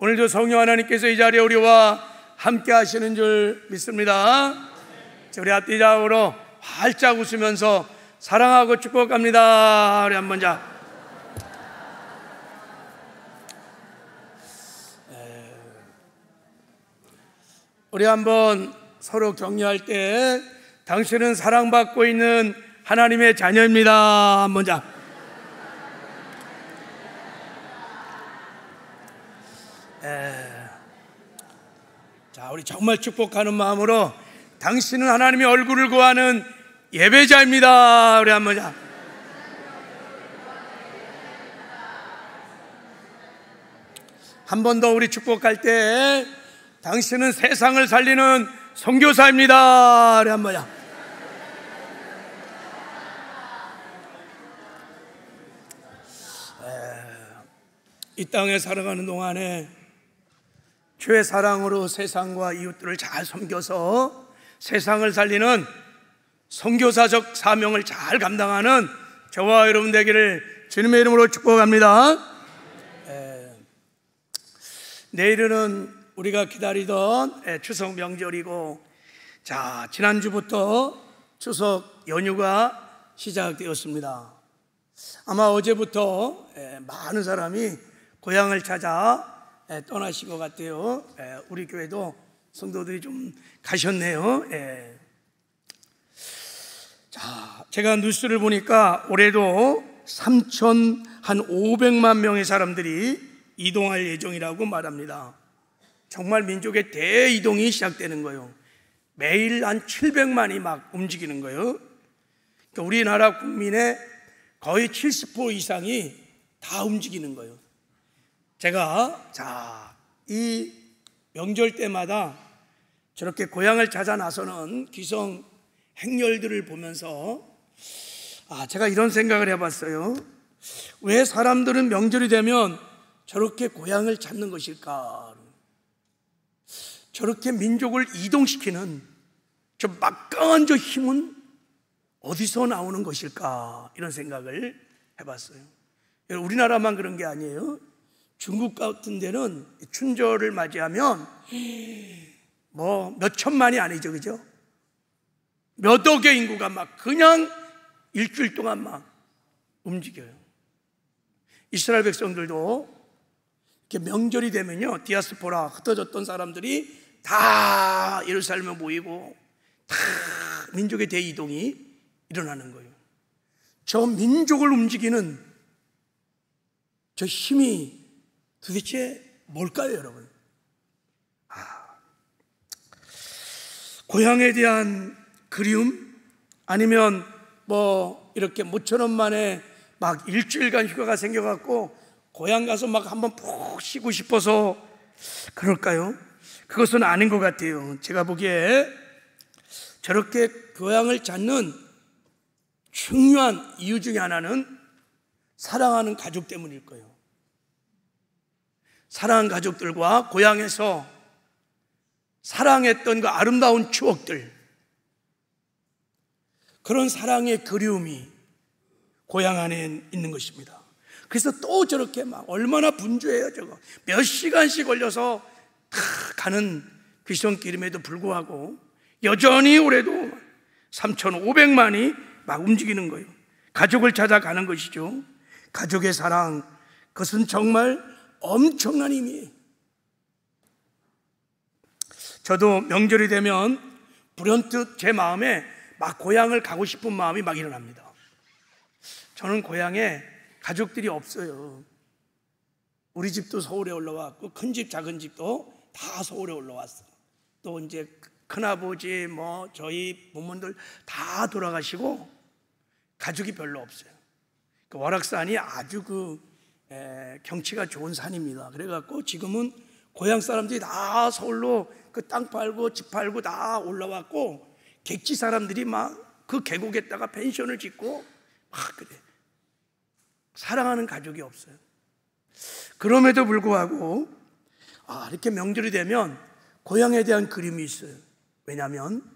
오늘도 성령 하나님께서 이 자리에 우리와 함께 하시는 줄 믿습니다. 우리 앞뒤좌우로 활짝 웃으면서 사랑하고 축복합니다. 우리 한번 우리 한번 서로 격려할 때 당신은 사랑받고 있는 하나님의 자녀입니다. 한번 자, 우리 정말 축복하는 마음으로 당신은 하나님의 얼굴을 구하는 예배자입니다. 우리 한번 한 번 더 우리 축복할 때 당신은 세상을 살리는 선교사입니다. 우리 한번 이 땅에 살아가는 동안에 주의 사랑으로 세상과 이웃들을 잘 섬겨서 세상을 살리는 선교사적 사명을 잘 감당하는 저와 여러분 되기를 주님의 이름으로 축복합니다. 내일은 우리가 기다리던 추석 명절이고, 자, 지난주부터 추석 연휴가 시작되었습니다. 아마 어제부터 많은 사람이 고향을 찾아 떠나신 것 같아요. 우리 교회도 성도들이 좀 가셨네요. 자, 제가 뉴스를 보니까 올해도 3,500만 명의 사람들이 이동할 예정이라고 말합니다. 정말 민족의 대이동이 시작되는 거예요. 매일 한 700만이 막 움직이는 거예요. 그러니까 우리나라 국민의 거의 70% 이상이 다 움직이는 거예요. 제가 이 명절 때마다 저렇게 고향을 찾아 나서는 기성 행렬들을 보면서 제가 이런 생각을 해봤어요. 왜 사람들은 명절이 되면 저렇게 고향을 찾는 것일까? 저렇게 민족을 이동시키는 저 막강한 저 힘은 어디서 나오는 것일까? 이런 생각을 해봤어요. 우리나라만 그런 게 아니에요. 중국 같은 데는 춘절을 맞이하면 뭐 몇 천만이 아니죠, 그죠? 몇 억의 인구가 막 그냥 일주일 동안 막 움직여요. 이스라엘 백성들도 이렇게 명절이 되면요, 디아스포라 흩어졌던 사람들이 다 예루살렘에 모이고 다 민족의 대이동이 일어나는 거예요. 저 민족을 움직이는 저 힘이 도대체 뭘까요, 여러분? 고향에 대한 그리움? 아니면 뭐 이렇게 모처럼 만에 막 일주일간 휴가가 생겨갖고 고향 가서 막 한번 푹 쉬고 싶어서 그럴까요? 그것은 아닌 것 같아요. 제가 보기에 저렇게 고향을 찾는 중요한 이유 중에 하나는 사랑하는 가족 때문일 거예요. 사랑하는 가족들과 고향에서 사랑했던 그 아름다운 추억들, 그런 사랑의 그리움이 고향 안에 있는 것입니다. 그래서 또 저렇게 막 얼마나 분주해요. 저거 몇 시간씩 걸려서 다 가는 귀성길임에도 불구하고 여전히 올해도 3,500만이 막 움직이는 거예요. 가족을 찾아가는 것이죠. 가족의 사랑, 그것은 정말 엄청난 힘이에요. 저도 명절이 되면 불현듯 제 마음에 막 고향을 가고 싶은 마음이 막 일어납니다. 저는 고향에 가족들이 없어요. 우리 집도 서울에 올라왔고 큰 집 작은 집도 다 서울에 올라왔어. 또 이제 큰아버지 뭐 저희 부모님들 다 돌아가시고 가족이 별로 없어요. 그 월악산이 아주 경치가 좋은 산입니다. 그래갖고 지금은 고향 사람들이 다 서울로 그 땅 팔고 집 팔고 다 올라왔고 객지 사람들이 막 그 계곡에다가 펜션을 짓고 막 그래. 사랑하는 가족이 없어요. 그럼에도 불구하고 이렇게 명절이 되면 고향에 대한 그림이 있어요. 왜냐하면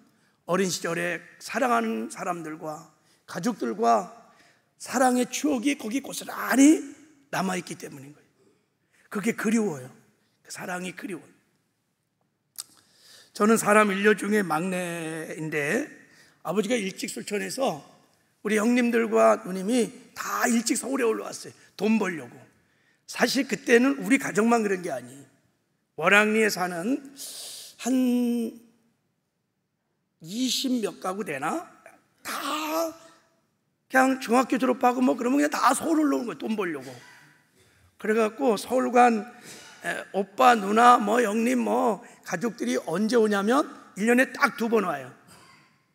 어린 시절에 사랑하는 사람들과 가족들과 사랑의 추억이 거기 고스란히 남아있기 때문인 거예요. 그게 그리워요. 사랑이 그리운. 저는 사람 일녀 중에 막내인데 아버지가 일찍 술촌에서 우리 형님들과 누님이 다 일찍 서울에 올라왔어요. 돈 벌려고. 사실 그때는 우리 가족만 그런 게 아니에요. 월왕리에 사는 한 20몇 가구 되나? 다 그냥 중학교 졸업하고 뭐 그러면 그냥 다 서울 올라온 거예요. 돈 벌려고. 그래갖고 서울 간 오빠, 누나, 뭐 형님, 뭐 가족들이 언제 오냐면 1년에 딱 2번 와요.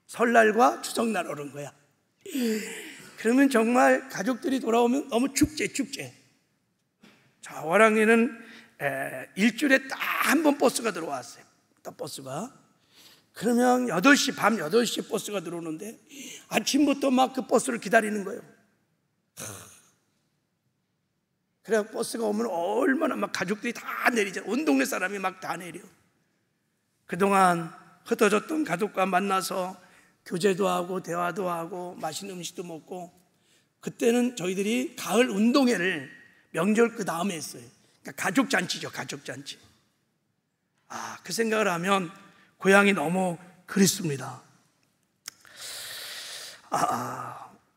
설날과 추석날 오는 거야. 그러면 정말 가족들이 돌아오면 너무 축제. 자, 월왕리는 일주일에 딱 한 번 버스가 들어왔어요. 딱 버스가. 그러면 8시, 밤 8시에 버스가 들어오는데 아침부터 막 그 버스를 기다리는 거예요. 그래 버스가 오면 얼마나 막 가족들이 다 내리잖아요. 온 동네 사람이 막 다 내려. 그동안 흩어졌던 가족과 만나서 교제도 하고 대화도 하고 맛있는 음식도 먹고. 그때는 저희들이 가을 운동회를 명절 그 다음에 했어요. 그러니까 가족잔치죠. 가족잔치. 그 생각을 하면 고향이 너무 그립습니다.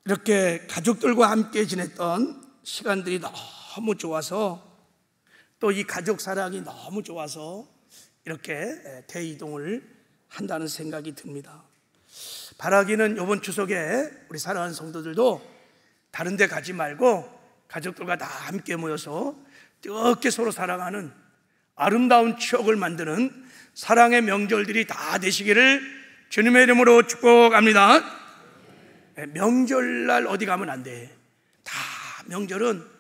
이렇게 가족들과 함께 지냈던 시간들이 너무 좋아서, 또 이 가족 사랑이 너무 좋아서 이렇게 대이동을 한다는 생각이 듭니다. 바라기는 이번 추석에 우리 사랑하는 성도들도 다른 데 가지 말고 가족들과 다 함께 모여서 뜨겁게 서로 사랑하는 아름다운 추억을 만드는 사랑의 명절들이 다 되시기를 주님의 이름으로 축복합니다. 명절날 어디 가면 안 돼. 다 명절은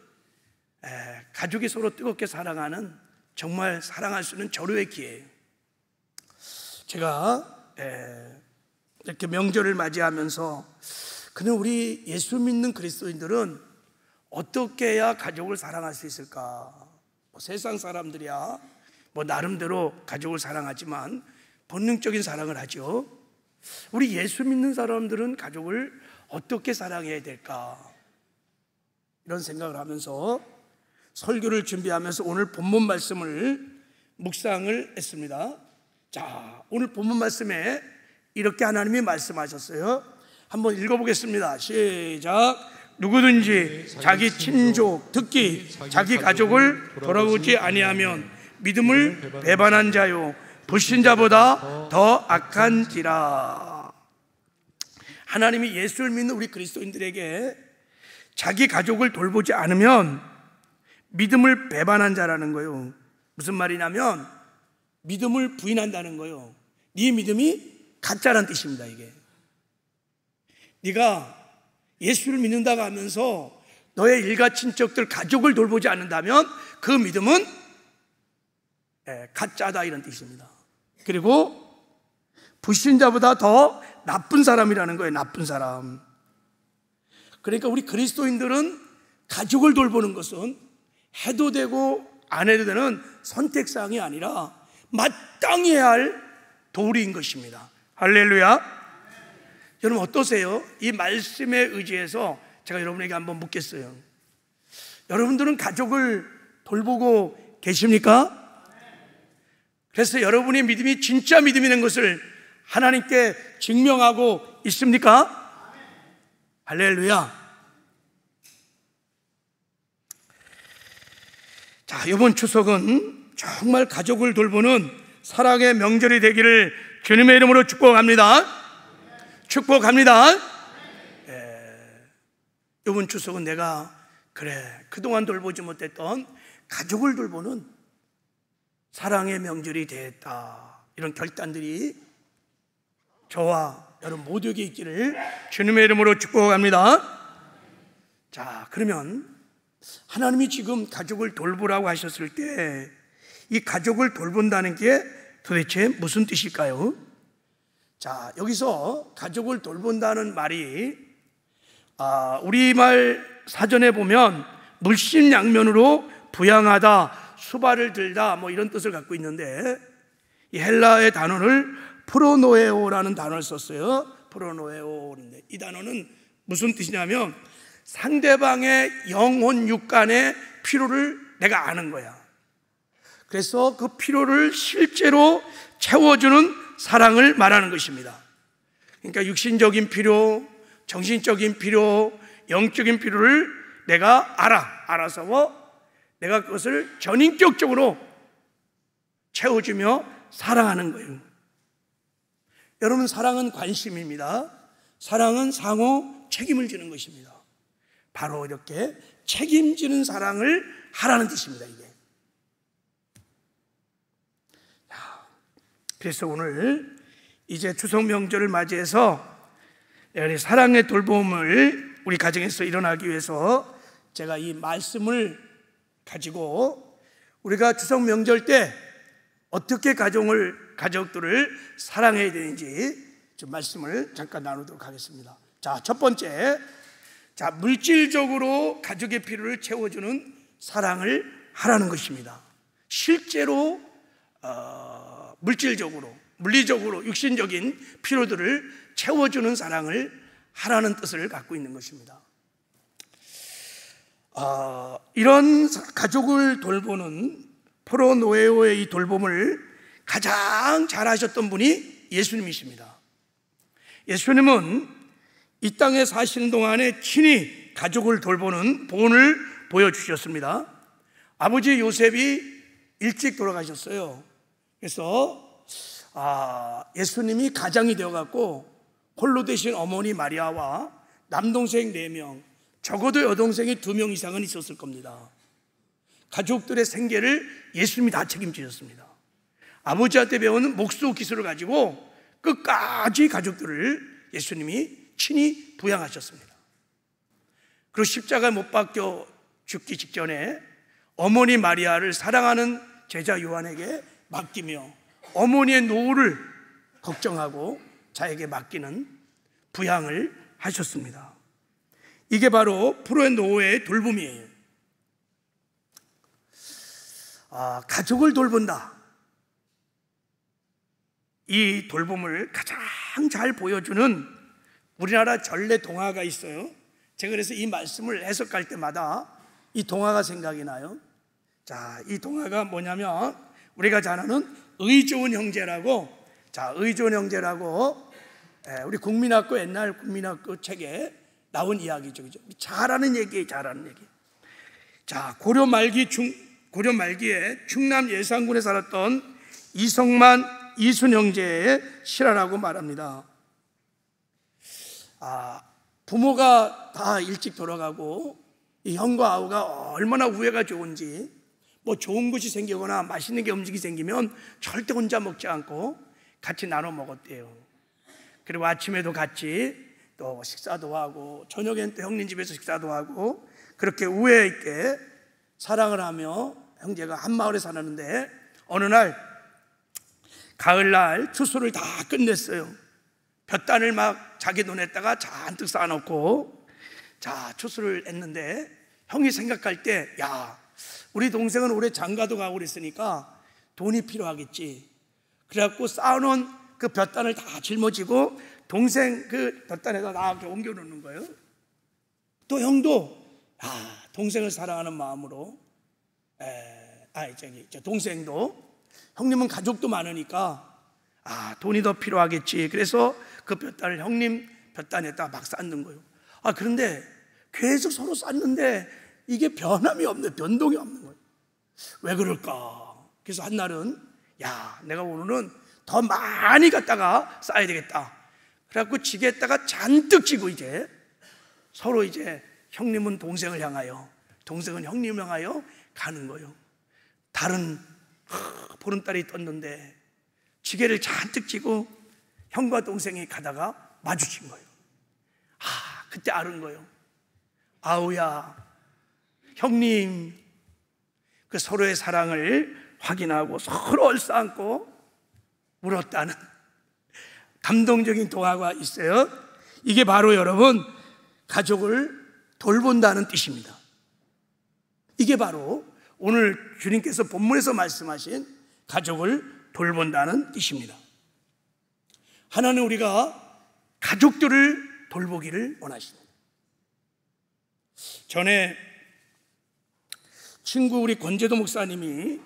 가족이 서로 뜨겁게 사랑하는, 정말 사랑할 수 있는 절호의 기회예요. 제가 이렇게 명절을 맞이하면서 그냥 우리 예수 믿는 그리스도인들은 어떻게 해야 가족을 사랑할 수 있을까? 세상 사람들이야 뭐 나름대로 가족을 사랑하지만 본능적인 사랑을 하죠. 우리 예수 믿는 사람들은 가족을 어떻게 사랑해야 될까? 이런 생각을 하면서 설교를 준비하면서 오늘 본문 말씀을 묵상을 했습니다. 자, 오늘 본문 말씀에 이렇게 하나님이 말씀하셨어요. 한번 읽어보겠습니다. 시작. 누구든지 자기 친족, 특히 자기 가족을 돌아보지 아니하면 믿음을 배반한 자요 불신자보다 더 악한지라. 하나님이 예수를 믿는 우리 그리스도인들에게 자기 가족을 돌보지 않으면 믿음을 배반한 자라는 거예요. 무슨 말이냐면 믿음을 부인한다는 거예요. 네 믿음이 가짜란 뜻입니다. 이게 네가 예수를 믿는다고 하면서 너의 일가 친척들 가족을 돌보지 않는다면 그 믿음은 가짜다, 이런 뜻입니다. 그리고 불신자보다 더 나쁜 사람이라는 거예요. 나쁜 사람. 그러니까 우리 그리스도인들은 가족을 돌보는 것은 해도 되고 안 해도 되는 선택사항이 아니라 마땅히 해야 할 도리인 것입니다. 할렐루야. 여러분 어떠세요? 이 말씀에 의지해서 제가 여러분에게 한번 묻겠어요. 여러분들은 가족을 돌보고 계십니까? 그래서 여러분의 믿음이 진짜 믿음이라는 것을 하나님께 증명하고 있습니까? 할렐루야. 자, 이번 추석은 정말 가족을 돌보는 사랑의 명절이 되기를 주님의 이름으로 축복합니다. 축복합니다. 이번 추석은 내가 그동안 돌보지 못했던 가족을 돌보는 사랑의 명절이 되었다. 이런 결단들이 저와 여러분 모두에게 있기를 주님의 이름으로 축복합니다. 자, 그러면 하나님이 지금 가족을 돌보라고 하셨을 때 이 가족을 돌본다는 게 도대체 무슨 뜻일까요? 자, 여기서 가족을 돌본다는 말이 우리말 사전에 보면 물심양면으로 부양하다, 수발을 들다 뭐 이런 뜻을 갖고 있는데, 이 헬라의 단어를 프로노에오라는 단어를 썼어요. 프로노에오인데 이 단어는 무슨 뜻이냐면 상대방의 영혼 육간의 필요를 내가 아는 거야. 그래서 그 필요를 실제로 채워주는 사랑을 말하는 것입니다. 그러니까 육신적인 필요, 정신적인 필요, 영적인 필요를 내가 알아서 내가 그것을 전인격적으로 채워주며 사랑하는 거예요. 여러분, 사랑은 관심입니다. 사랑은 상호 책임을 지는 것입니다. 바로 이렇게 책임지는 사랑을 하라는 뜻입니다, 이게. 그래서 오늘 이제 추석 명절을 맞이해서 사랑의 돌봄을 우리 가정에서 일어나기 위해서 제가 이 말씀을 가지고 우리가 추석 명절 때 어떻게 가족들을 사랑해야 되는지 좀 말씀을 잠깐 나누도록 하겠습니다. 자, 첫 번째, 물질적으로 가족의 필요를 채워주는 사랑을 하라는 것입니다. 실제로 물리적으로 육신적인 필요들을 채워주는 사랑을 하라는 뜻을 갖고 있는 것입니다. 이런 가족을 돌보는 포로 노예의 이 돌봄을 가장 잘하셨던 분이 예수님이십니다. 예수님은 이 땅에 사시는 동안에 친히 가족을 돌보는 본을 보여주셨습니다. 아버지 요셉이 일찍 돌아가셨어요. 그래서 예수님이 가장이 되어갖고 홀로 되신 어머니 마리아와 남동생 4명, 적어도 여동생이 2명 이상은 있었을 겁니다. 가족들의 생계를 예수님이 다 책임지셨습니다. 아버지한테 배우는 목수 기술을 가지고 끝까지 가족들을 예수님이 친히 부양하셨습니다. 그리고 십자가에 못 박혀 죽기 직전에 어머니 마리아를 사랑하는 제자 요한에게 맡기며 어머니의 노후를 걱정하고 자에게 맡기는 부양을 하셨습니다. 이게 바로 포로의 노예의 돌봄이에요. 가족을 돌본다. 이 돌봄을 가장 잘 보여주는 우리나라 전래 동화가 있어요. 제가 그래서 이 말씀을 해석할 때마다 이 동화가 생각이 나요. 자, 이 동화가 뭐냐면 우리가 잘 아는 의좋은 형제라고, 우리 국민학교, 옛날 국민학교 책에 나온 이야기죠. 그죠? 잘 아는 얘기. 자, 고려 말기에 충남 예산군에 살았던 이성만, 이순 형제의 실화라고 말합니다. 부모가 다 일찍 돌아가고 이 형과 아우가 얼마나 우애가 좋은지, 뭐 좋은 것이 생기거나 맛있는 게 음식이 생기면 절대 혼자 먹지 않고 같이 나눠 먹었대요. 그리고 아침에도 같이 또 식사도 하고 저녁엔 또 형님 집에서 식사도 하고 그렇게 우애 있게 사랑을 하며 형제가 한 마을에 살았는데 어느 날 가을날 추수를 다 끝냈어요. 볕단을 막 자기 논에다가 잔뜩 쌓아놓고 자 추수를 했는데 형이 생각할 때 야 우리 동생은 올해 장가도 가고 그랬으니까 돈이 필요하겠지. 그래갖고 쌓아놓은 그 볕단을 다 짊어지고 동생 그 볕단에다 나한테 옮겨놓는 거예요. 또 형도 동생을 사랑하는 마음으로 동생도 형님은 가족도 많으니까 돈이 더 필요하겠지. 그래서 그 볕단을 형님 볕단에다 막 쌓는 거예요. 그런데 계속 서로 쌓는데 이게 변함이 없네, 변동이 없는 거예요. 왜 그럴까? 그래서 한날은 내가 오늘은 더 많이 갖다가 쌓아야 되겠다. 그래갖고 지게다가 잔뜩 지고 이제 서로 이제 형님은 동생을 향하여, 동생은 형님을 향하여 가는 거예요. 달은 보름달이 떴는데 지게를 잔뜩 지고 형과 동생이 가다가 마주친 거예요. 그때 아는 거예요. 아우야, 형님, 그 서로의 사랑을 확인하고 서로 얼싸안고 울었다는 감동적인 동화가 있어요. 이게 바로 여러분 가족을 돌본다는 뜻입니다. 이게 바로 오늘 주님께서 본문에서 말씀하신 가족을 돌본다는 뜻입니다. 하나는 우리가 가족들을 돌보기를 원하십니다. 전에 친구 우리 권재도 목사님이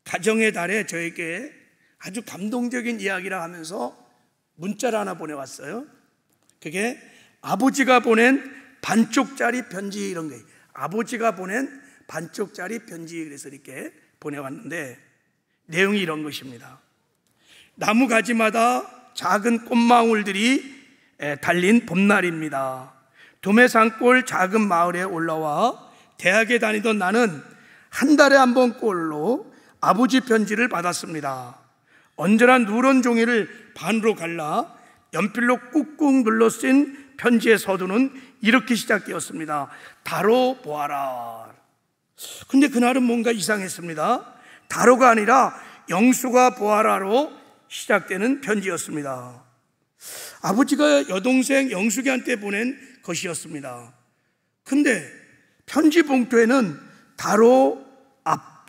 가정의 달에 저에게 아주 감동적인 이야기라 하면서 문자를 하나 보내왔어요. 그게 아버지가 보낸 반쪽짜리 편지 이런 거예요. 아버지가 보낸 반쪽짜리 편지, 그래서 이렇게 보내왔는데 내용이 이런 것입니다. 나무 가지마다 작은 꽃망울들이 달린 봄날입니다. 도매산골 작은 마을에 올라와 대학에 다니던 나는 한 달에 한 번 꼴로 아버지 편지를 받았습니다. 언제나 누런 종이를 반으로 갈라 연필로 꾹꾹 눌러 쓴 편지의 서두는 이렇게 시작되었습니다. 다로 보아라. 근데 그날은 뭔가 이상했습니다. 다로가 아니라 영수가 보아라로 시작되는 편지였습니다. 아버지가 여동생 영숙이한테 보낸 것이었습니다. 근데 편지 봉투에는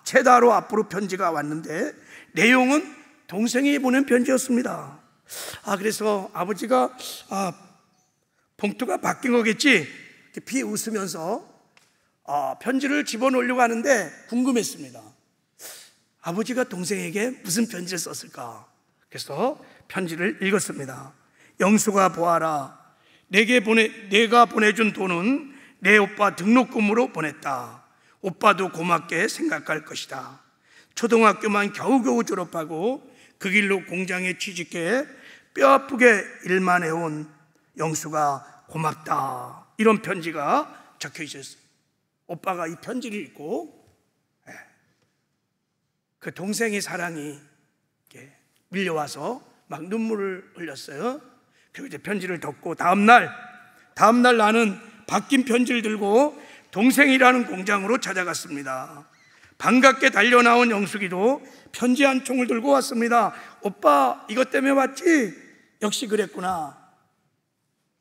채다로 앞으로 편지가 왔는데 내용은 동생이 보낸 편지였습니다. 그래서 아버지가 봉투가 바뀐 거겠지, 비웃으면서 편지를 집어넣으려고 하는데 궁금했습니다. 아버지가 동생에게 무슨 편지를 썼을까? 그래서 편지를 읽었습니다. 영수가 보아라. 내가 보내준 돈은 내 오빠 등록금으로 보냈다. 오빠도 고맙게 생각할 것이다. 초등학교만 겨우겨우 졸업하고 그 길로 공장에 취직해 뼈아프게 일만 해온 영수가 고맙다. 이런 편지가 적혀 있었어요. 오빠가 이 편지를 읽고 그 동생의 사랑이 밀려와서 막 눈물을 흘렸어요. 그리고 이제 편지를 덮고 다음날 나는 바뀐 편지를 들고 동생이라는 공장으로 찾아갔습니다. 반갑게 달려나온 영숙이도 편지 한 총을 들고 왔습니다. 오빠, 이것 때문에 왔지? 역시 그랬구나.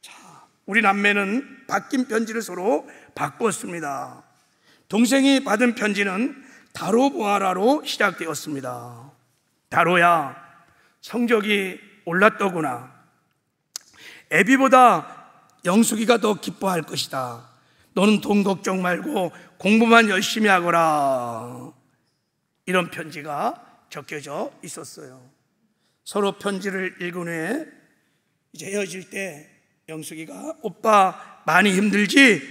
자, 우리 남매는 바뀐 편지를 서로 바꾸었습니다. 동생이 받은 편지는 다로 보아라로 시작되었습니다. 다로야, 성적이 올랐더구나. 애비보다 영숙이가 더 기뻐할 것이다. 너는 돈 걱정 말고 공부만 열심히 하거라. 이런 편지가 적혀져 있었어요. 서로 편지를 읽은 후에 이제 헤어질 때 영숙이가 오빠 많이 힘들지?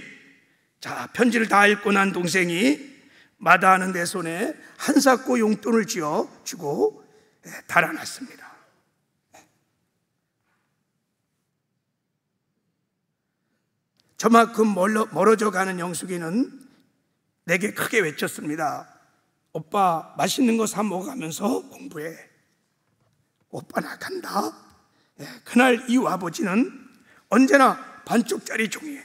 자, 편지를 다 읽고 난 동생이 마다하는 내 손에 한사코 용돈을 쥐어 주고 달아났습니다. 저만큼 멀어져 가는 영숙이는 내게 크게 외쳤습니다. 오빠 맛있는 거 사 먹어가면서 공부해. 오빠 나간다. 그날 이후 아버지는 언제나 반쪽짜리 종이에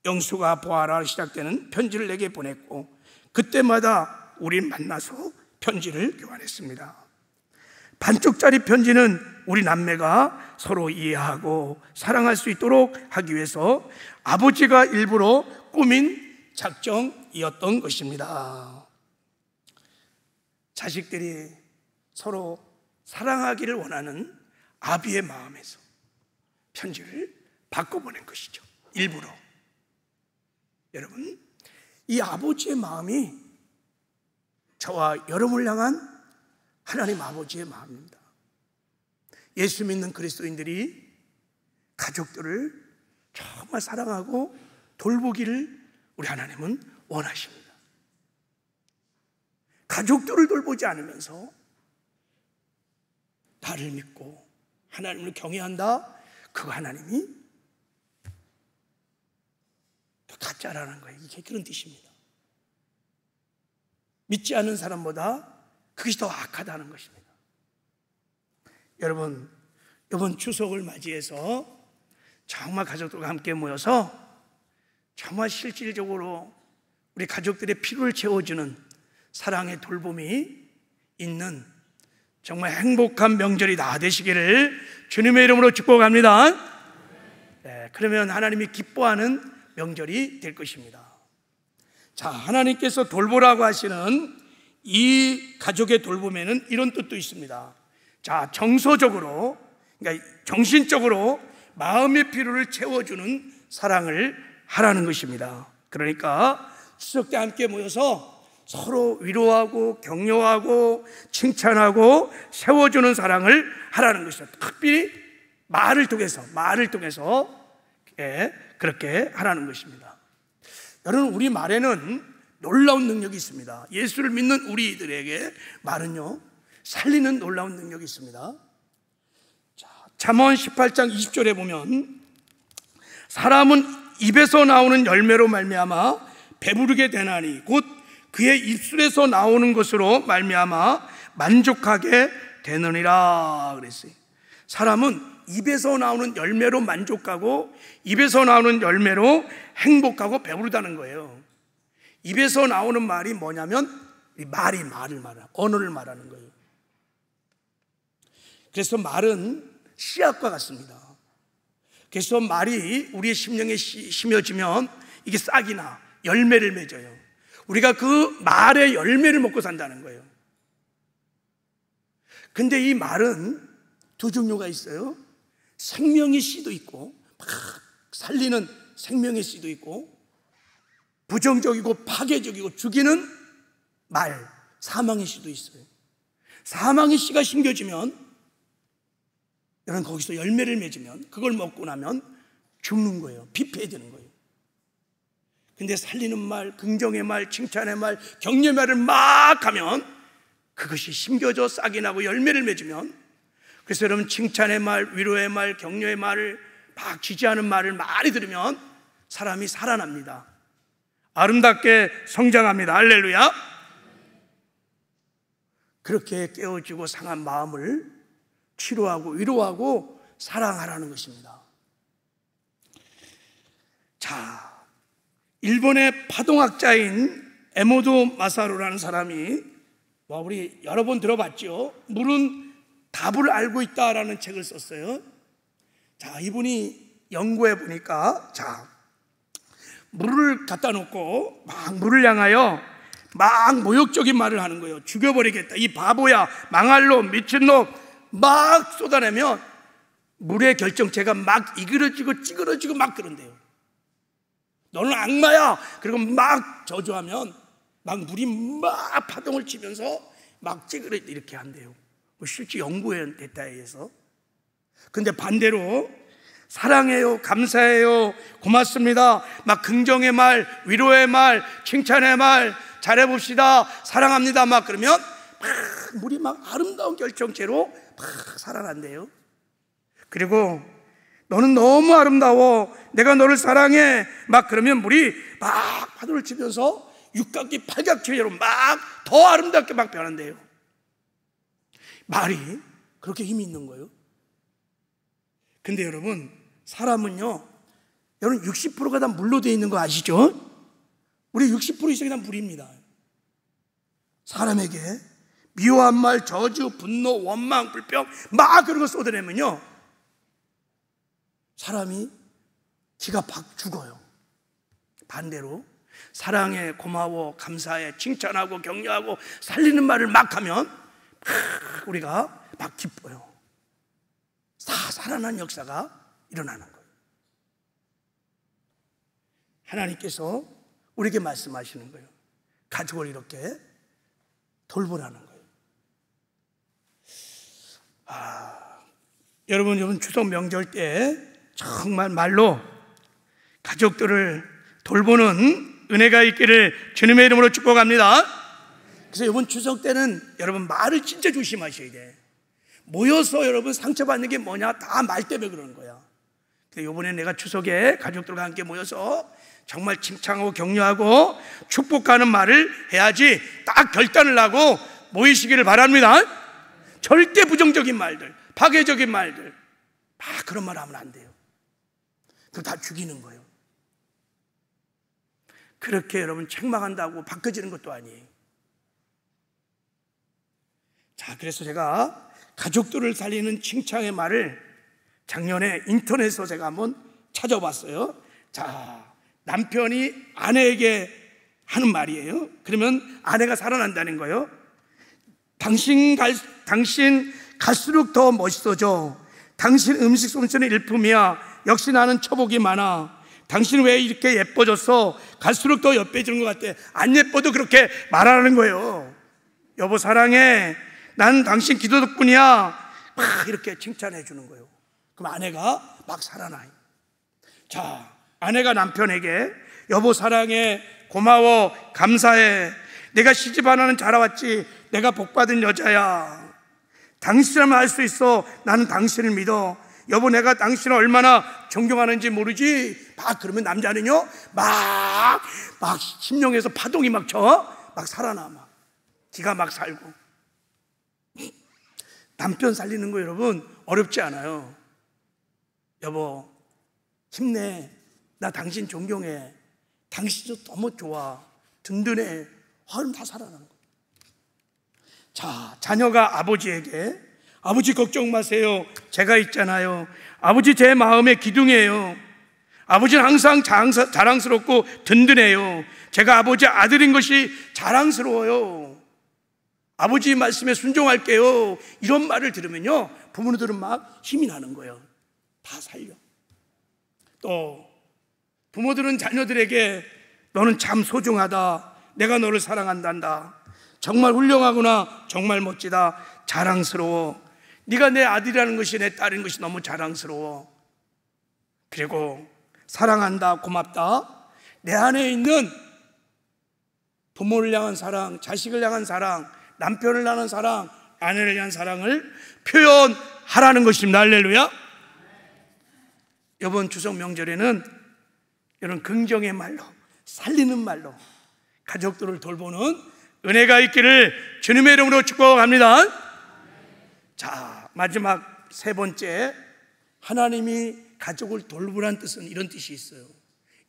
영수가 보아라 시작되는 편지를 내게 보냈고 그때마다 우린 만나서 편지를 교환했습니다. 반쪽짜리 편지는 우리 남매가 서로 이해하고 사랑할 수 있도록 하기 위해서 아버지가 일부러 꾸민 작정이었던 것입니다. 자식들이 서로 사랑하기를 원하는 아비의 마음에서 편지를 바꿔보낸 것이죠. 일부러. 여러분, 이 아버지의 마음이 저와 여러분을 향한 하나님 아버지의 마음입니다. 예수 믿는 그리스도인들이 가족들을 정말 사랑하고 돌보기를 우리 하나님은 원하십니다. 가족들을 돌보지 않으면서 나를 믿고 하나님을 경외한다? 그 하나님이 가짜라는 거예요. 이게 그런 뜻입니다. 믿지 않는 사람보다 그것이 더 악하다는 것입니다. 여러분, 이번 추석을 맞이해서 정말 가족들과 함께 모여서 정말 실질적으로 우리 가족들의 필요를 채워주는 사랑의 돌봄이 있는 정말 행복한 명절이 다 되시기를 주님의 이름으로 축복합니다. 그러면 하나님이 기뻐하는 명절이 될 것입니다. 자, 하나님께서 돌보라고 하시는 이 가족의 돌봄에는 이런 뜻도 있습니다. 자, 정서적으로, 그러니까 정신적으로 마음의 필요를 채워주는 사랑을 하라는 것입니다. 그러니까 추석 때 함께 모여서 서로 위로하고 격려하고 칭찬하고 세워주는 사랑을 하라는 것이죠. 특별히 말을 통해서 그렇게 하라는 것입니다. 여러분, 우리 말에는 놀라운 능력이 있습니다. 예수를 믿는 우리들에게 말은요, 살리는 놀라운 능력이 있습니다. 잠언 18장 20절에 보면 사람은 입에서 나오는 열매로 말미암아 배부르게 되나니 곧 그의 입술에서 나오는 것으로 말미암아 만족하게 되느니라 그랬어요. 사람은 입에서 나오는 열매로 만족하고 입에서 나오는 열매로 행복하고 배부르다는 거예요. 입에서 나오는 말이 뭐냐면 말을 말하는, 언어를 말하는 거예요. 그래서 말은 씨앗과 같습니다. 그래서 말이 우리의 심령에 심어지면 이게 싹이 나 열매를 맺어요. 우리가 그 말의 열매를 먹고 산다는 거예요. 근데 이 말은 두 종류가 있어요. 생명의 씨도 있고 막 살리는 생명의 씨도 있고, 부정적이고 파괴적이고 죽이는 말, 사망의 씨도 있어요. 사망의 씨가 심겨지면, 여러분 거기서 열매를 맺으면 그걸 먹고 나면 죽는 거예요. 피폐해지는 거예요. 근데 살리는 말, 긍정의 말, 칭찬의 말, 격려의 말을 막 하면 그것이 심겨져 싹이 나고 열매를 맺으면, 그래서 여러분 칭찬의 말, 위로의 말, 격려의 말을 막 지지하는 말을 많이 들으면 사람이 살아납니다. 아름답게 성장합니다. 할렐루야. 그렇게 깨어지고 상한 마음을 치료하고 위로하고 사랑하라는 것입니다. 자, 일본의 파동학자인 에모도 마사루라는 사람이, 우리 여러 번 들어봤죠. 물은 답을 알고 있다라는 책을 썼어요. 자, 이분이 연구해 보니까, 자, 물을 갖다 놓고 막 물을 향하여 막 모욕적인 말을 하는 거예요. 죽여버리겠다, 이 바보야, 망할 놈, 미친 놈, 막 쏟아내면 물의 결정체가 막 이그러지고 찌그러지고 막 그런대요. 너는 악마야. 그리고 막 저주하면 막 물이 막 파동을 치면서 막 찌그러져 이렇게 한대요. 실제 연구에 됐다에 의해서. 근데 반대로 사랑해요, 감사해요, 고맙습니다, 막 긍정의 말, 위로의 말, 칭찬의 말, 잘해봅시다, 사랑합니다 막 그러면 막 물이 막 아름다운 결정체로 막 살아난대요. 그리고 너는 너무 아름다워, 내가 너를 사랑해 막 그러면 물이 막 파도를 치면서 육각기 팔각체로 막 더 아름답게 막 변한대요. 말이 그렇게 힘이 있는 거예요. 근데 여러분, 사람은요, 여러분 60%가 다 물로 되어 있는 거 아시죠? 우리 60% 이상이 다 물입니다. 사람에게 미워한 말, 저주, 분노, 원망, 불평 막 그런 거 쏟아내면요, 사람이 기가 팍 죽어요. 반대로 사랑해, 고마워, 감사해, 칭찬하고 격려하고 살리는 말을 막 하면 막 우리가 막 기뻐요. 살아난 역사가 일어나는 거예요. 하나님께서 우리에게 말씀하시는 거예요. 가족을 이렇게 돌보라는 거예요. 여러분 추석 명절 때 정말 말로 가족들을 돌보는 은혜가 있기를 주님의 이름으로 축복합니다. 그래서 이번 추석 때는 여러분 말을 진짜 조심하셔야 돼. 모여서 여러분 상처받는 게 뭐냐? 다 말 때문에 그러는 거야. 근데 이번에 내가 추석에 가족들과 함께 모여서 정말 칭찬하고 격려하고 축복하는 말을 해야지 딱 결단을 하고 모이시기를 바랍니다. 절대 부정적인 말들, 파괴적인 말들, 막 그런 말 하면 안 돼요. 그거 다 죽이는 거예요. 그렇게 여러분 책망한다고 바뀌어지는 것도 아니에요. 자, 그래서 제가 가족들을 살리는 칭찬의 말을 작년에 인터넷에서 제가 한번 찾아봤어요. 자, 남편이 아내에게 하는 말이에요. 그러면 아내가 살아난다는 거예요. 당신 갈수록 더 멋있어져. 당신 음식 솜씨는 일품이야. 역시 나는 처복이 많아. 당신은 왜 이렇게 예뻐졌어? 갈수록 더 예뻐지는 것 같아. 안 예뻐도 그렇게 말하는 거예요. 여보 사랑해, 난 당신 기도 덕분이야. 막 이렇게 칭찬해 주는 거예요. 그럼 아내가 막 살아나요. 자, 아내가 남편에게 여보 사랑해, 고마워, 감사해, 내가 시집 하나는 자라왔지, 내가 복받은 여자야, 당신이라면 할 수 있어, 나는 당신을 믿어, 여보 내가 당신을 얼마나 존경하는지 모르지. 막 그러면 남자는요 막 심령에서 파동이 막 쳐, 막 살아나, 막 기가 막 살고. 남편 살리는 거 여러분 어렵지 않아요. 여보 힘내, 나 당신 존경해, 당신도 너무 좋아, 든든해. 그럼 다 살아나는 거예요. 자, 자녀가 아버지에게 아버지 걱정 마세요, 제가 있잖아요, 아버지 제 마음의 기둥이에요, 아버지는 항상 자랑스럽고 든든해요, 제가 아버지 아들인 것이 자랑스러워요, 아버지 말씀에 순종할게요, 이런 말을 들으면요 부모들은 막 힘이 나는 거예요. 다 살려. 또 부모들은 자녀들에게 너는 참 소중하다, 내가 너를 사랑한단다, 정말 훌륭하구나, 정말 멋지다, 자랑스러워, 네가 내 아들이라는 것이, 내 딸인 것이 너무 자랑스러워, 그리고 사랑한다, 고맙다. 내 안에 있는 부모를 향한 사랑, 자식을 향한 사랑, 남편을 향한 사랑, 아내를 향한 사랑을 표현하라는 것입니다. 할렐루야. 이번 추석 명절에는 이런 긍정의 말로, 살리는 말로 가족들을 돌보는 은혜가 있기를 주님의 이름으로 축복합니다. 자, 마지막 세 번째, 하나님이 가족을 돌보라는 뜻은 이런 뜻이 있어요.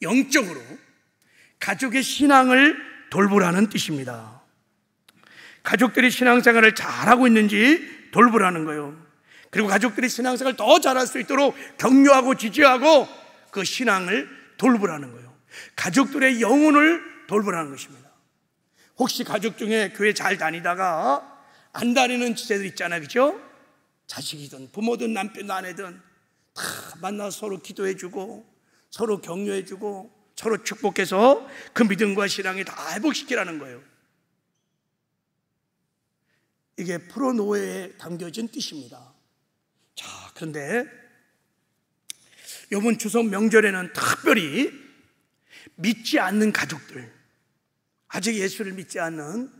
영적으로 가족의 신앙을 돌보라는 뜻입니다. 가족들이 신앙생활을 잘하고 있는지 돌보라는 거예요. 그리고 가족들이 신앙생활을 더 잘할 수 있도록 격려하고 지지하고 그 신앙을 돌보라는 거예요. 가족들의 영혼을 돌보라는 것입니다. 혹시 가족 중에 교회 잘 다니다가 안 다니는 지체들 있잖아요, 그렇죠? 자식이든 부모든 남편 아내든 다 만나서 서로 기도해주고 서로 격려해주고 서로 축복해서 그 믿음과 신앙이 다 회복시키라는 거예요. 이게 프로노에에 담겨진 뜻입니다. 자, 그런데 이번 추석 명절에는 특별히 믿지 않는 가족들, 아직 예수를 믿지 않는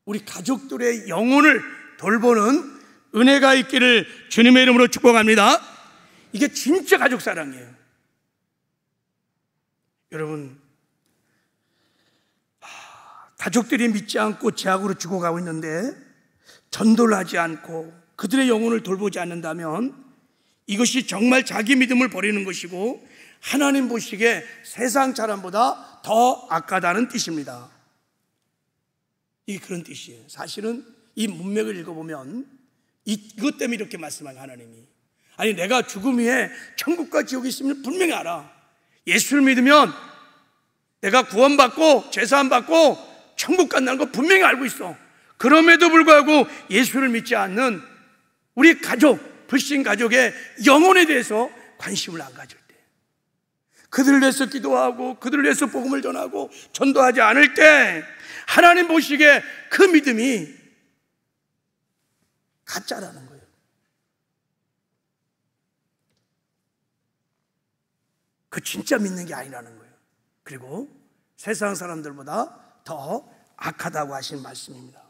우리 가족들의 영혼을 돌보는 은혜가 있기를 주님의 이름으로 축복합니다. 이게 진짜 가족 사랑이에요. 여러분, 가족들이 믿지 않고 죄악으로 죽어가고 있는데 전도를 하지 않고 그들의 영혼을 돌보지 않는다면 이것이 정말 자기 믿음을 버리는 것이고 하나님 보시기에 세상 사람보다 더 악하다는 뜻입니다. 이게 그런 뜻이에요. 사실은 이 문맥을 읽어보면 이것 때문에 이렇게 말씀한 하나님이, 아니 내가 죽음 후에 천국과 지옥이 있음을 분명히 알아. 예수를 믿으면 내가 구원받고 죄사함 받고 천국 간다는 거 분명히 알고 있어. 그럼에도 불구하고 예수를 믿지 않는 우리 가족, 불신 가족의 영혼에 대해서 관심을 안 가질 때, 그들을 위해서 기도하고 그들을 위해서 복음을 전하고 전도하지 않을 때 하나님 보시기에 그 믿음이 가짜라는 거예요. 그 진짜 믿는 게 아니라는 거예요. 그리고 세상 사람들보다 더 악하다고 하신 말씀입니다.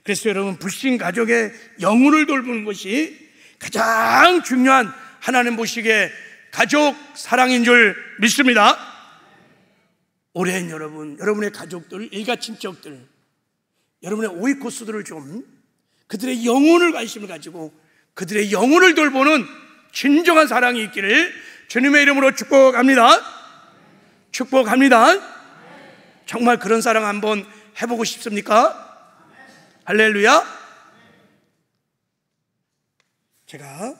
그래서 여러분, 불신 가족의 영혼을 돌보는 것이 가장 중요한 하나님 보시기에 가족 사랑인 줄 믿습니다. 올해는 여러분의 가족들, 일가 친척들, 여러분의 오이코스들을 좀 그들의 영혼을 관심을 가지고 그들의 영혼을 돌보는 진정한 사랑이 있기를 주님의 이름으로 축복합니다. 축복합니다. 정말 그런 사랑 한번 해보고 싶습니까? 할렐루야. 제가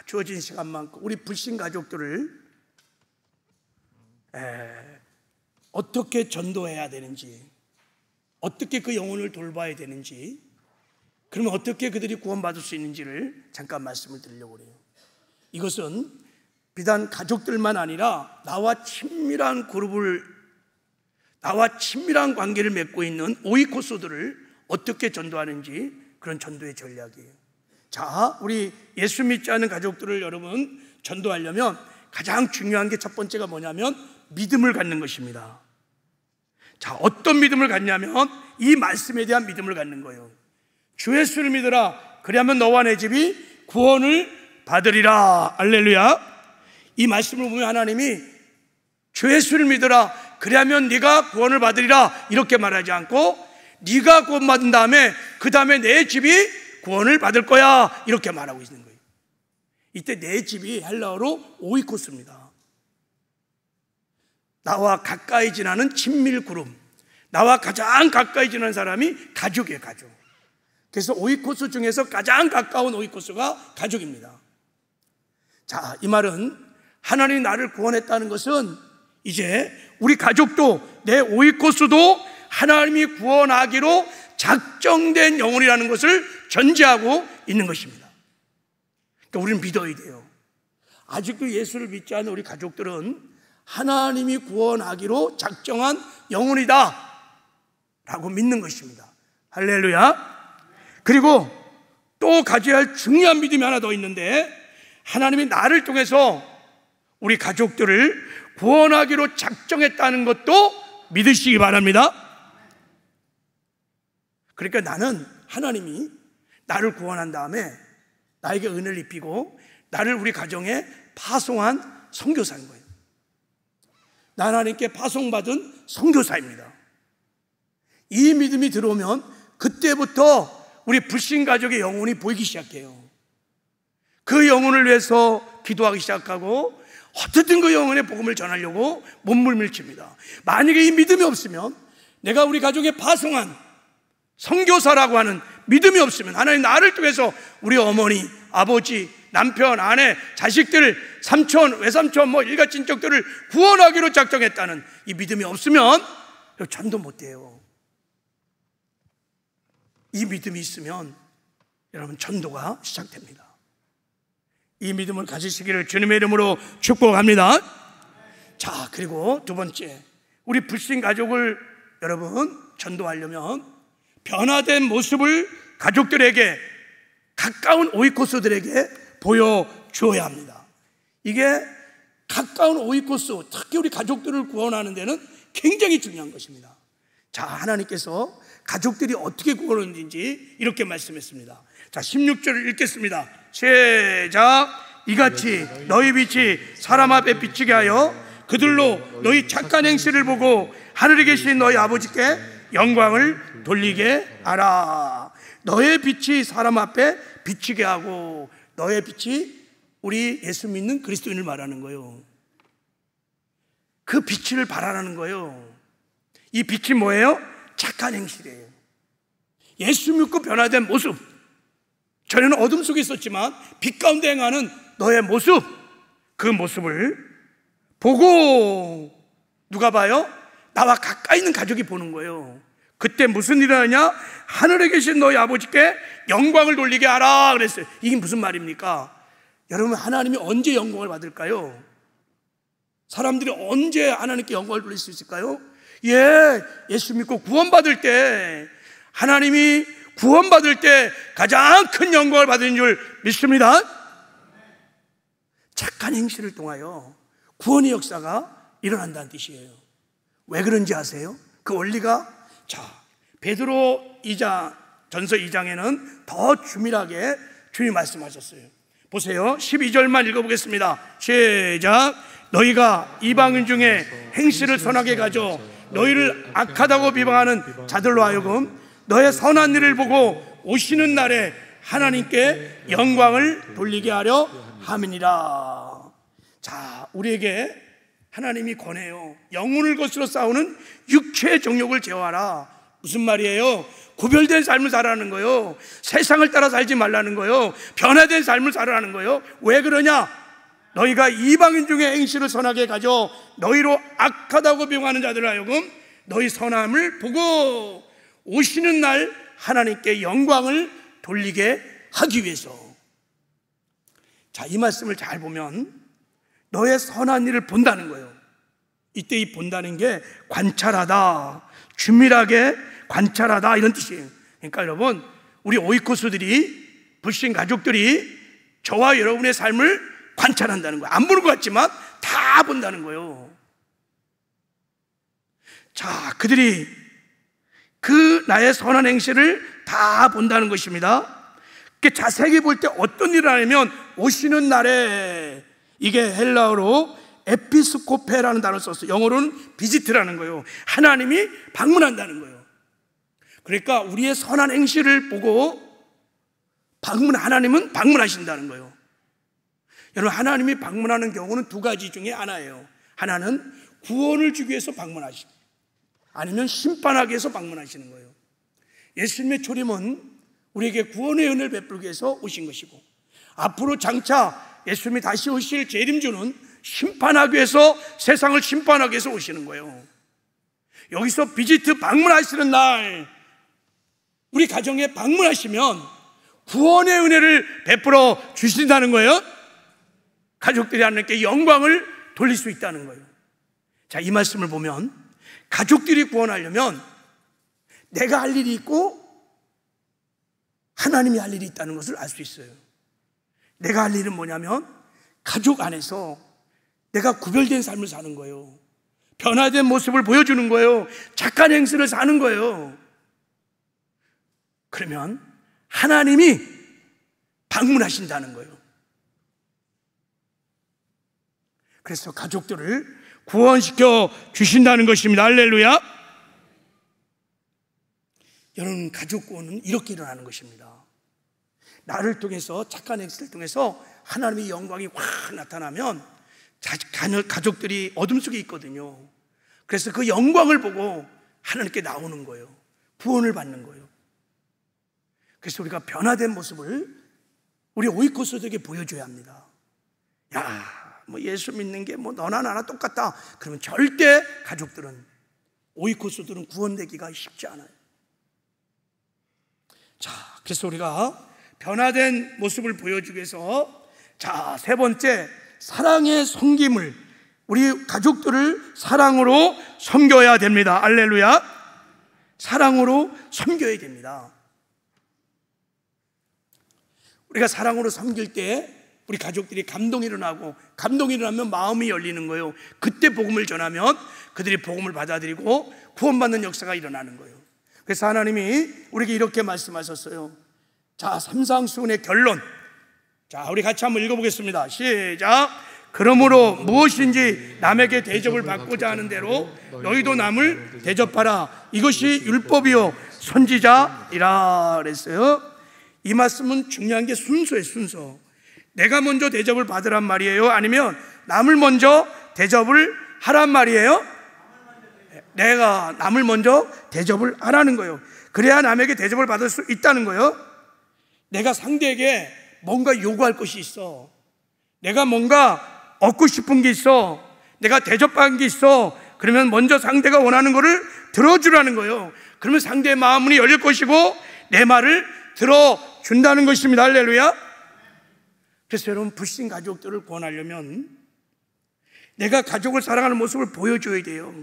주어진 시간만큼 우리 불신 가족들을 어떻게 전도해야 되는지, 어떻게 그 영혼을 돌봐야 되는지, 그러면 어떻게 그들이 구원받을 수 있는지를 잠깐 말씀을 드리려고 해요. 이것은 비단 가족들만 아니라 나와 친밀한 관계를 맺고 있는 오이코스들을 어떻게 전도하는지, 그런 전도의 전략이에요. 자, 우리 예수 믿지 않는 가족들을 여러분 전도하려면 가장 중요한 게 첫 번째가 뭐냐면 믿음을 갖는 것입니다. 자, 어떤 믿음을 갖냐면 이 말씀에 대한 믿음을 갖는 거예요. 주 예수를 믿어라, 그리하면 너와 내 집이 구원을 받으리라. 할렐루야. 이 말씀을 보면 하나님이 주 예수를 믿어라, 그리하면 네가 구원을 받으리라 이렇게 말하지 않고 네가 구원받은 다음에 그 다음에 내 집이 구원을 받을 거야 이렇게 말하고 있는 거예요. 이때 내 집이 헬라어로 오이코스입니다. 나와 가까이 지나는 친밀 그룹, 나와 가장 가까이 지나는 사람이 가족이에요. 가족. 그래서 오이코스 중에서 가장 가까운 오이코스가 가족입니다. 자, 이 말은 하나님이 나를 구원했다는 것은 이제 우리 가족도, 내 오이코스도 하나님이 구원하기로 작정된 영혼이라는 것을 전제하고 있는 것입니다. 그러니까 우리는 믿어야 돼요. 아직도 예수를 믿지 않는 우리 가족들은 하나님이 구원하기로 작정한 영혼이다 라고 믿는 것입니다. 할렐루야. 그리고 또 가져야 할 중요한 믿음이 하나 더 있는데, 하나님이 나를 통해서 우리 가족들을 구원하기로 작정했다는 것도 믿으시기 바랍니다. 그러니까 나는 하나님이 나를 구원한 다음에 나에게 은혜를 입히고 나를 우리 가정에 파송한 선교사인 거예요. 나 하나님께 파송받은 선교사입니다. 이 믿음이 들어오면 그때부터 우리 불신 가족의 영혼이 보이기 시작해요. 그 영혼을 위해서 기도하기 시작하고 어떻든 그 영혼의 복음을 전하려고 몸물밀칩니다. 만약에 이 믿음이 없으면, 내가 우리 가족에 파송한 선교사라고 하는 믿음이 없으면, 하나님 나를 통해서 우리 어머니, 아버지, 남편, 아내, 자식들, 삼촌, 외삼촌, 일가 친척들을 구원하기로 작정했다는 이 믿음이 없으면 전도 못해요. 이 믿음이 있으면 여러분 전도가 시작됩니다. 이 믿음을 가지시기를 주님의 이름으로 축복합니다. 자, 그리고 두 번째, 우리 불신 가족을 여러분 전도하려면 변화된 모습을 가족들에게, 가까운 오이코스들에게 보여주어야 합니다. 이게 가까운 오이코스, 특히 우리 가족들을 구원하는 데는 굉장히 중요한 것입니다. 자, 하나님께서 가족들이 어떻게 구원하는지 이렇게 말씀했습니다. 자, 16절을 읽겠습니다. 시작. 이같이 너희 빛이 사람 앞에 비치게 하여 그들로 너희 착한 행실을 보고 하늘에 계신 너희 아버지께 영광을 돌리게 하라. 너의 빛이 사람 앞에 비치게 하고, 너의 빛이 우리 예수 믿는 그리스도인을 말하는 거예요. 그 빛을 바라는 거예요. 이 빛이 뭐예요? 착한 행실이에요. 예수 믿고 변화된 모습. 전에는 어둠 속에 있었지만 빛 가운데 행하는 너의 모습, 그 모습을 보고 누가 봐요? 나와 가까이 있는 가족이 보는 거예요. 그때 무슨 일이 하냐? 하늘에 계신 너희 아버지께 영광을 돌리게 하라 그랬어요. 이게 무슨 말입니까? 여러분, 하나님이 언제 영광을 받을까요? 사람들이 언제 하나님께 영광을 돌릴 수 있을까요? 예수 믿고 구원받을 때, 하나님이 구원받을 때 가장 큰 영광을 받는 줄 믿습니다. 착한 행실을 통하여 구원의 역사가 일어난다는 뜻이에요. 왜 그런지 아세요? 그 원리가, 자, 베드로 2장, 전서 2장에는 더 주밀하게 주님이 말씀하셨어요. 보세요. 12절만 읽어보겠습니다. 시작. 너희가 이방인 중에 행실을 선하게 가져 너희를 악하다고 비방하는 자들로 하여금 너의 선한 일을 보고 오시는 날에 하나님께 영광을 돌리게 하려 함이니라. 자, 우리에게 하나님이 권해요. 영혼을 것으로 싸우는 육체의 정욕을 제어하라. 무슨 말이에요? 구별된 삶을 살아라는 거예요. 세상을 따라 살지 말라는 거예요. 변화된 삶을 살아라는 거예요. 왜 그러냐? 너희가 이방인 중에 행실을 선하게 가져 너희로 악하다고 비방하는 자들 하여금 너희 선함을 보고 오시는 날 하나님께 영광을 돌리게 하기 위해서. 자, 이 말씀을 잘 보면 너의 선한 일을 본다는 거예요. 이때 이 본다는 게 관찰하다, 주밀하게 관찰하다 이런 뜻이에요. 그러니까 여러분, 우리 오이코스들이, 불신 가족들이 저와 여러분의 삶을 관찰한다는 거예요. 안 보는 것 같지만 다 본다는 거예요. 자, 그들이 그 나의 선한 행실을 다 본다는 것입니다. 자세히 볼 때 어떤 일을 하냐면, 오시는 날에, 이게 헬라어로 에피스코페라는 단어를 썼어요. 영어로는 비지트라는 거예요. 하나님이 방문한다는 거예요. 그러니까 우리의 선한 행실을 보고 하나님은 방문하신다는 거예요. 여러분, 하나님이 방문하는 경우는 두 가지 중에 하나예요. 하나는 구원을 주기 위해서 방문하시고, 아니면 심판하기 위해서 방문하시는 거예요. 예수님의 초림은 우리에게 구원의 은혜를 베풀기 위해서 오신 것이고, 앞으로 장차 예수님이 다시 오실 재림주는 심판하기 위해서, 세상을 심판하기 위해서 오시는 거예요. 여기서 비지트 방문하시는 날, 우리 가정에 방문하시면 구원의 은혜를 베풀어 주신다는 거예요. 가족들이 하나님께 영광을 돌릴 수 있다는 거예요. 자, 이 말씀을 보면 가족들이 구원하려면 내가 할 일이 있고 하나님이 할 일이 있다는 것을 알 수 있어요. 내가 할 일은 뭐냐면 가족 안에서 내가 구별된 삶을 사는 거예요. 변화된 모습을 보여주는 거예요. 착한 행실을 사는 거예요. 그러면 하나님이 방문하신다는 거예요. 그래서 가족들을 구원시켜 주신다는 것입니다. 할렐루야. 여러분, 가족 구원은 이렇게 일어나는 것입니다. 나를 통해서, 착한 행실을 통해서 하나님의 영광이 확 나타나면 가족들이 어둠 속에 있거든요. 그래서 그 영광을 보고 하나님께 나오는 거예요. 구원을 받는 거예요. 그래서 우리가 변화된 모습을 우리 오이코스들에게 보여줘야 합니다. 야, 뭐 예수 믿는 게 뭐 너나 나나 똑같다, 그러면 절대 가족들은, 오이코스들은 구원되기가 쉽지 않아요. 자, 그래서 우리가 변화된 모습을 보여주기 위해서, 자, 세 번째, 사랑의 섬김을, 우리 가족들을 사랑으로 섬겨야 됩니다. 할렐루야. 사랑으로 섬겨야 됩니다. 우리가 사랑으로 섬길 때 우리 가족들이 감동이 일어나고, 감동이 일어나면 마음이 열리는 거예요. 그때 복음을 전하면 그들이 복음을 받아들이고 구원받는 역사가 일어나는 거예요. 그래서 하나님이 우리에게 이렇게 말씀하셨어요. 자, 삼상수훈의 결론. 자, 우리 같이 한번 읽어보겠습니다. 시작. 그러므로 무엇인지 남에게 대접을 받고자 하는 대로 너희도 남을 대접하라. 이것이 율법이요 선지자이라 그랬어요. 이 말씀은 중요한 게 순서예요. 순서. 내가 먼저 대접을 받으란 말이에요? 아니면 남을 먼저 대접을 하란 말이에요? 내가 남을 먼저 대접을 하라는 거예요. 그래야 남에게 대접을 받을 수 있다는 거예요. 내가 상대에게 뭔가 요구할 것이 있어, 내가 뭔가 얻고 싶은 게 있어, 내가 대접받은 게 있어, 그러면 먼저 상대가 원하는 거를 들어주라는 거예요. 그러면 상대의 마음이 열릴 것이고 내 말을 들어준다는 것입니다. 할렐루야. 그래서 여러분, 불신 가족들을 구원하려면 내가 가족을 사랑하는 모습을 보여줘야 돼요.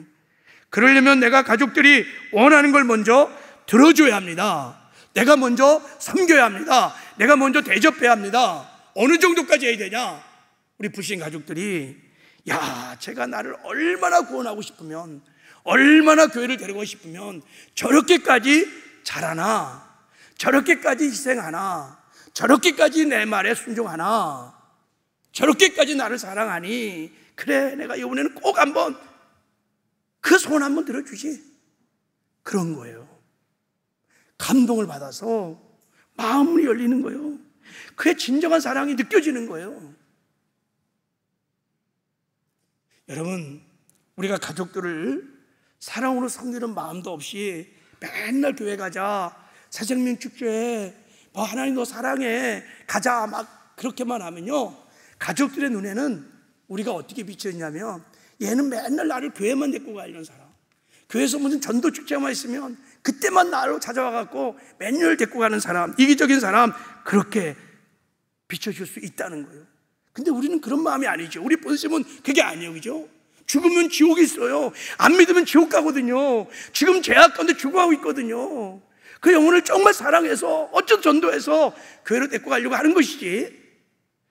그러려면 내가 가족들이 원하는 걸 먼저 들어줘야 합니다. 내가 먼저 섬겨야 합니다. 내가 먼저 대접해야 합니다. 어느 정도까지 해야 되냐? 우리 불신 가족들이, 야, 제가 나를 얼마나 구원하고 싶으면, 얼마나 교회를 데려가고 싶으면 저렇게까지 잘하나, 저렇게까지 희생하나, 저렇게까지 내 말에 순종하나, 저렇게까지 나를 사랑하니, 그래, 내가 이번에는 꼭 한번 그 소원 한번 들어주지. 그런 거예요. 감동을 받아서 마음이 열리는 거예요. 그의 진정한 사랑이 느껴지는 거예요. 여러분, 우리가 가족들을 사랑으로 섬기는 마음도 없이 맨날 교회 가자, 새생명 축제에 뭐 하나님 너 사랑해 가자, 막 그렇게만 하면요, 가족들의 눈에는 우리가 어떻게 비춰있냐면, 얘는 맨날 나를 교회만 데리고 가, 이런 사람. 교회에서 무슨 전도 축제만 있으면 그때만 나로 찾아와갖고 맨날 데리고 가는 사람, 이기적인 사람, 그렇게 비춰줄 수 있다는 거예요. 근데 우리는 그런 마음이 아니죠. 우리 본심은 그게 아니에요. 그죠? 죽으면 지옥이 있어요. 안 믿으면 지옥 가거든요. 지금 죄악 가운데 죽어가고 있거든요. 그 영혼을 정말 사랑해서 어쩌 전도해서 교회로 데리고 가려고 하는 것이지.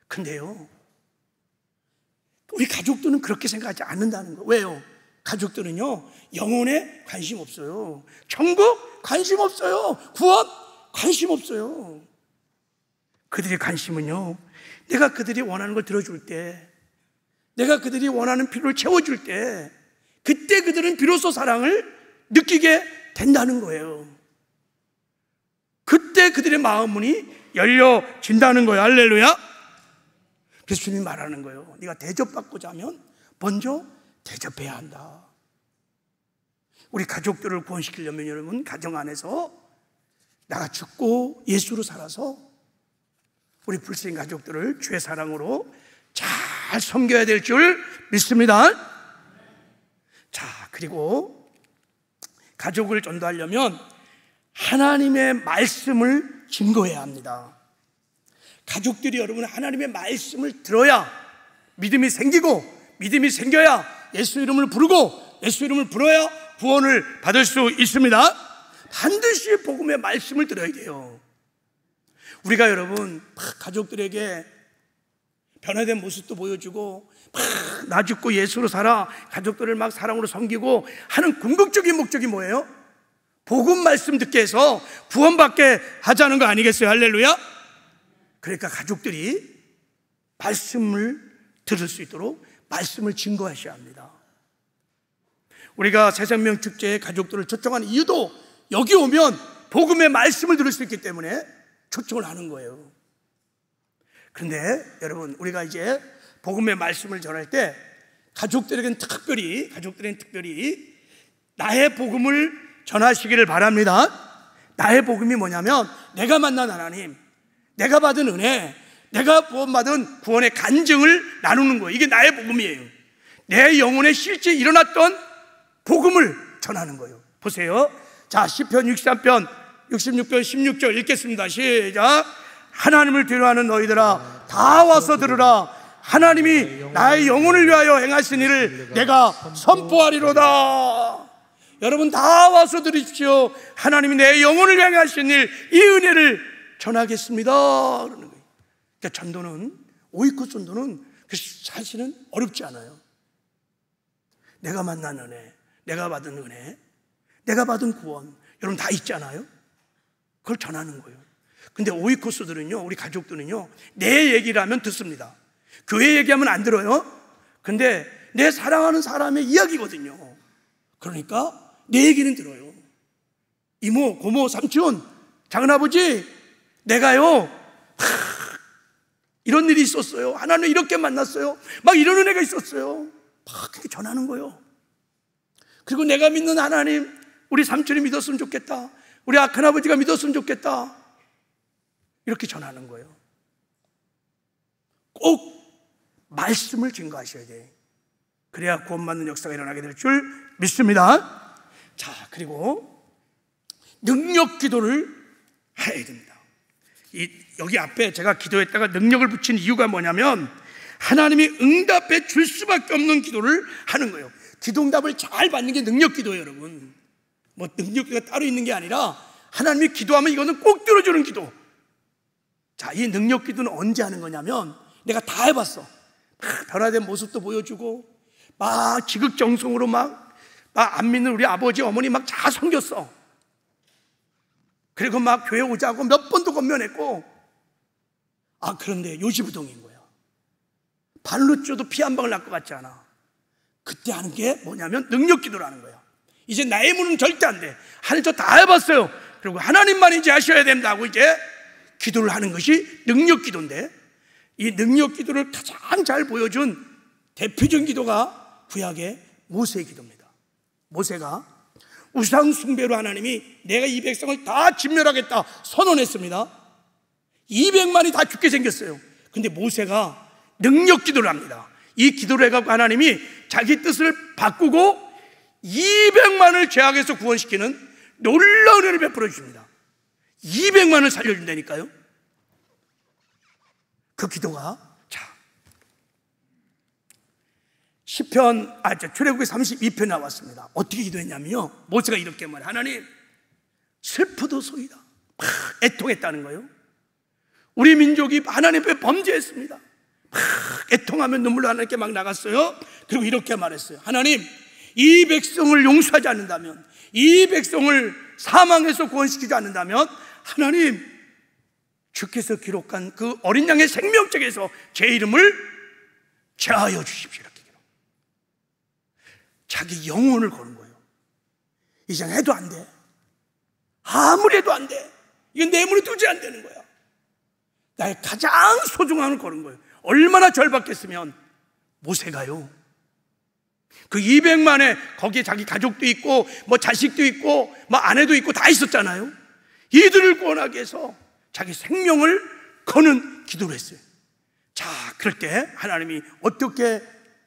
근데요, 우리 가족들은 그렇게 생각하지 않는다는 거. 왜요? 가족들은요, 영혼에 관심 없어요. 천국 관심 없어요. 구원 관심 없어요. 그들의 관심은요, 내가 그들이 원하는 걸 들어줄 때, 내가 그들이 원하는 필요를 채워줄 때, 그때 그들은 비로소 사랑을 느끼게 된다는 거예요. 그때 그들의 마음 문이 열려진다는 거예요. 할렐루야. 그래서 주님이 말하는 거예요. 네가 대접받고자 하면 먼저 대접해야 한다. 우리 가족들을 구원시키려면 여러분, 가정 안에서 나가 죽고 예수로 살아서 우리 불신 가족들을 주의 사랑으로 잘 섬겨야 될 줄 믿습니다. 자, 그리고 가족을 전도하려면 하나님의 말씀을 증거해야 합니다. 가족들이 여러분 하나님의 말씀을 들어야 믿음이 생기고, 믿음이 생겨야 예수 이름을 부르고, 예수 이름을 불어야 구원을 받을 수 있습니다. 반드시 복음의 말씀을 들어야 돼요. 우리가 여러분 가족들에게 변화된 모습도 보여주고 나 죽고 예수로 살아, 가족들을 막 사랑으로 섬기고 하는 궁극적인 목적이 뭐예요? 복음 말씀 듣게 해서 구원받게 하자는 거 아니겠어요? 할렐루야. 그러니까 가족들이 말씀을 들을 수 있도록 말씀을 증거하셔야 합니다. 우리가 새생명 축제에 가족들을 초청하는 이유도 여기 오면 복음의 말씀을 들을 수 있기 때문에 초청을 하는 거예요. 그런데 여러분, 우리가 이제 복음의 말씀을 전할 때 가족들에게는 특별히 나의 복음을 전하시기를 바랍니다. 나의 복음이 뭐냐면 내가 만난 하나님, 내가 받은 은혜, 내가 구원받은 구원의 간증을 나누는 거예요. 이게 나의 복음이에요. 내 영혼에 실제 일어났던 복음을 전하는 거예요. 보세요. 자, 시편 63편 66편 16절 읽겠습니다. 시작. 하나님을 두려워하는 너희들아 다 와서 들으라. 하나님이 나의 영혼을 위하여 행하신 일을 내가 선포하리로다. 여러분 다 와서 들으십시오. 하나님이 내 영혼을 위하여 하신 일, 이 은혜를 전하겠습니다. 그러는 거예요. 그러니까 전도는, 오이쿠 전도는 사실은 어렵지 않아요. 내가 만난 은혜, 내가 받은 은혜, 내가 받은 구원, 여러분 다 있잖아요. 그걸 전하는 거예요. 근데 오이코스들은요, 우리 가족들은요, 내 얘기를 하면 듣습니다. 교회 얘기하면 안 들어요. 근데 내 사랑하는 사람의 이야기거든요. 그러니까 내 얘기는 들어요. 이모, 고모, 삼촌, 작은아버지, 내가요 이런 일이 있었어요. 하나님 이렇게 만났어요. 막 이런 은혜가 있었어요. 막 그렇게 전하는 거예요. 그리고 내가 믿는 하나님, 우리 삼촌이 믿었으면 좋겠다, 우리 큰아버지가 믿었으면 좋겠다, 이렇게 전하는 거예요. 꼭 말씀을 증거하셔야 돼요. 그래야 구원받는 역사가 일어나게 될 줄 믿습니다. 자, 그리고 능력 기도를 해야 됩니다. 여기 앞에 제가 기도했다가 능력을 붙인 이유가 뭐냐면 하나님이 응답해 줄 수밖에 없는 기도를 하는 거예요. 기도 응답을 잘 받는 게 능력 기도예요, 여러분. 뭐 능력 기도가 따로 있는 게 아니라 하나님이 기도하면 이거는 꼭 들어주는 기도. 자, 이 능력 기도는 언제 하는 거냐면 내가 다 해봤어. 막 변화된 모습도 보여주고 막 지극정성으로 막 안 믿는 우리 아버지 어머니 막 다 섬겼어. 그리고 막 교회 오자고 몇 번도 권면했고, 그런데 요지부동인 거야. 발로 쪄도 피 한 방울 날 것 같지 않아. 그때 하는 게 뭐냐면 능력 기도라는 거야. 이제 나의 문은 절대 안 돼. 하나님 저 다 해봤어요. 그리고 하나님만 이제 하셔야 된다고 이제 기도를 하는 것이 능력 기도인데, 이 능력 기도를 가장 잘 보여준 대표적인 기도가 구약의 모세의 기도입니다. 모세가 우상 숭배로 하나님이 내가 이 백성을 다 진멸하겠다 선언했습니다. 200만이 다 죽게 생겼어요. 근데 모세가 능력 기도를 합니다. 이 기도를 해갖고 하나님이 자기 뜻을 바꾸고 200만을 죄악에서 구원시키는 놀라운 은혜를 베풀어 주십니다. 200만을 살려준다니까요. 그 기도가, 자, 출애굽기 32편 나왔습니다. 어떻게 기도했냐면요, 모세가 이렇게 말해. 하나님, 슬프도소이다. 막 애통했다는 거예요. 우리 민족이 하나님 앞에 범죄했습니다. 막 애통하며 눈물로 하나님께 막 나갔어요. 그리고 이렇게 말했어요. 하나님, 이 백성을 용서하지 않는다면, 이 백성을 사망에서 구원시키지 않는다면, 하나님, 주께서 기록한 그 어린 양의 생명책에서 제 이름을 제하여 주십시오. 이렇게 자기 영혼을 거는 거예요. 이제 해도 안 돼. 아무리 해도 안 돼. 이건 내 문에 두지 안 되는 거야. 나의 가장 소중한 걸 거는 거예요. 얼마나 절박했으면 모세가요, 그 200만에 거기에 자기 가족도 있고 뭐 자식도 있고 뭐 아내도 있고 다 있었잖아요. 이들을 구원하기 위해서 자기 생명을 거는 기도를 했어요. 자, 그럴 때 하나님이 어떻게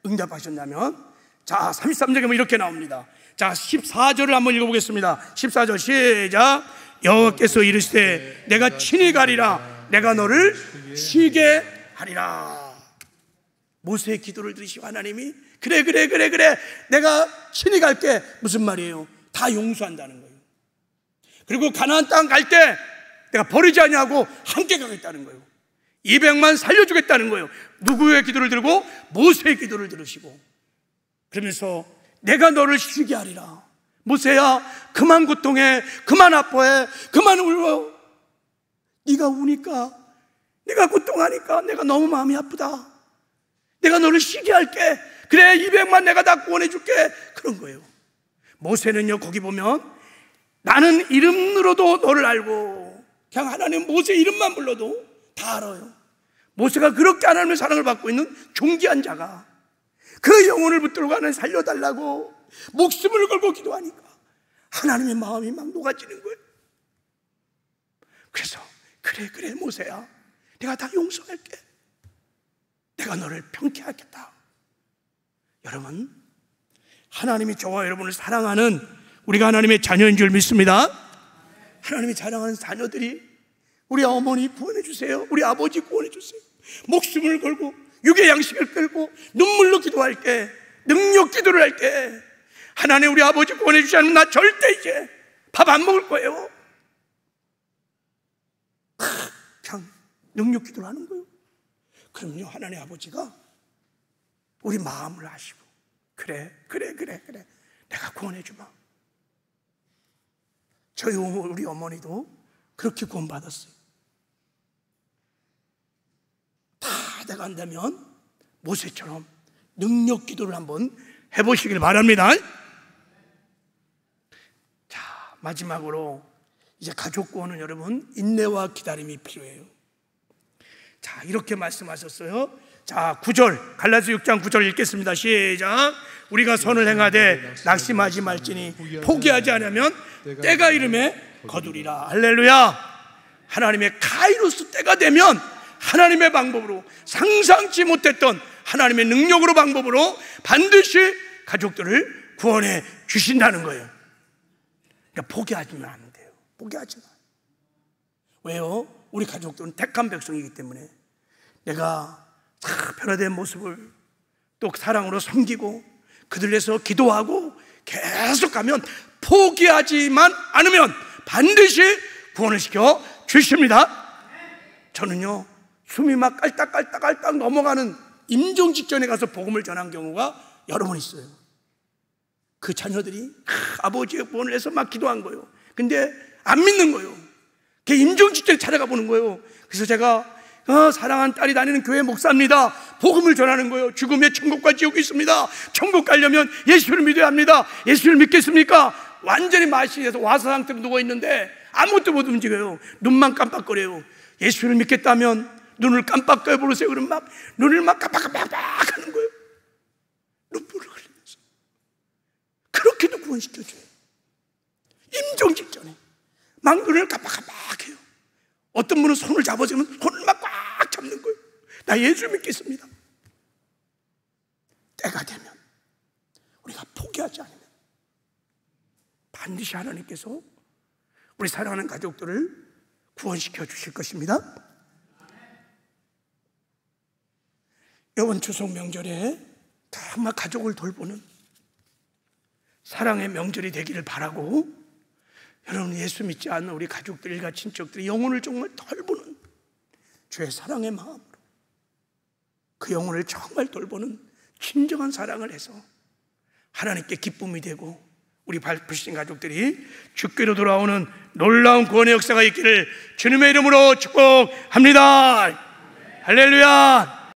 응답하셨냐면, 자, 33절에 보면 이렇게 나옵니다. 자, 14절을 한번 읽어보겠습니다. 14절 시작. 여호와께서 이르시되 내가 친히 가리라. 내가 너를 쉬게 하리라. 모세의 기도를 들으시고 하나님이 그래 내가 친히 갈게. 무슨 말이에요? 다 용서한다는 거예요. 그리고 가나안 땅 갈 때 내가 버리지 아니하고 함께 가겠다는 거예요. 200만 살려주겠다는 거예요. 누구의 기도를 들고? 모세의 기도를 들으시고, 그러면서 내가 너를 쉬게 하리라. 모세야, 그만 고통해, 그만 아파해, 그만 울어. 네가 우니까, 네가 고통하니까 내가 너무 마음이 아프다. 내가 너를 쉬게 할게. 그래, 200만 내가 다 구원해 줄게. 그런 거예요. 모세는요, 거기 보면 나는 이름으로도 너를 알고, 그냥 하나님 모세 이름만 불러도 다 알아요. 모세가 그렇게 하나님의 사랑을 받고 있는 존귀한 자가 그 영혼을 붙들고 하나님 살려달라고 목숨을 걸고 기도하니까 하나님의 마음이 막 녹아지는 거예요. 그래서 그래 모세야, 내가 다 용서할게. 내가 너를 평케하겠다. 여러분, 하나님이 저와 여러분을 사랑하는, 우리가 하나님의 자녀인 줄 믿습니다. 하나님이 사랑하는 자녀들이 우리 어머니 구원해 주세요, 우리 아버지 구원해 주세요. 목숨을 걸고 육의 양식을 끌고 눈물로 기도할게, 능력 기도를 할게. 하나님, 우리 아버지 구원해 주지 않으면 나 절대 이제 밥 안 먹을 거예요. 그냥 능력 기도를 하는 거예요. 그럼요, 하나님 아버지가 우리 마음을 아시고 그래 내가 구원해 주마. 우리 어머니도 그렇게 구원받았어요. 다 돼간다면 모세처럼 능력 기도를 한번 해보시길 바랍니다. 자, 마지막으로 이제 가족 구원은 여러분 인내와 기다림이 필요해요. 자, 이렇게 말씀하셨어요. 자, 9절, 갈라디아 6장 9절 읽겠습니다. 시작. 우리가 선을 행하되 낙심하지 말지니 포기하지 않으면 때가 이름에 거두리라. 할렐루야. 하나님의 카이로스 때가 되면 하나님의 방법으로, 상상치 못했던 하나님의 능력으로, 방법으로 반드시 가족들을 구원해 주신다는 거예요. 그러니까 포기하지면 안 돼요. 포기하지 마. 왜요? 우리 가족들은 택한 백성이기 때문에 내가 변화된 모습을 또 사랑으로 섬기고 그들 위해서 기도하고 계속 가면, 포기하지만 않으면 반드시 구원을 시켜 주십니다. 저는요, 숨이 막 깔딱깔딱 넘어가는 임종 직전에 가서 복음을 전한 경우가 여러 번 있어요. 그 자녀들이 아버지의 구원을 해서 막 기도한 거예요. 근데 안 믿는 거예요. 그 임종 직전에 찾아가 보는 거예요. 그래서 제가 사랑하는 딸이 다니는 교회 목사입니다. 복음을 전하는 거예요. 죽음의 천국과 지옥이 있습니다. 천국 가려면 예수를 믿어야 합니다. 예수를 믿겠습니까? 완전히 마시에서 와서 상태로 누워있는데 아무것도 못 움직여요. 눈만 깜빡거려요. 예수를 믿겠다면 눈을 깜빡 보세요. 그럼 막 눈을 막 깜빡깜빡 하는 거예요. 눈물을 흘리면서. 그렇게도 구원시켜줘요. 임종 직전에 막 눈을 깜빡깜빡 해요. 어떤 분은 손을 잡아주면 손을 막 꽉 잡는 거예요. 나 예수 믿겠습니다. 때가 되면, 우리가 포기하지 않으면 반드시 하나님께서 우리 사랑하는 가족들을 구원시켜 주실 것입니다. 이번 추석 명절에 정말 가족을 돌보는 사랑의 명절이 되기를 바라고, 여러분 예수 믿지 않는 우리 가족들과 친척들이 영혼을 정말 돌보는 주의 사랑의 마음으로 그 영혼을 정말 돌보는 진정한 사랑을 해서 하나님께 기쁨이 되고 우리 불신 가족들이 주께로 돌아오는 놀라운 구원의 역사가 있기를 주님의 이름으로 축복합니다. 할렐루야.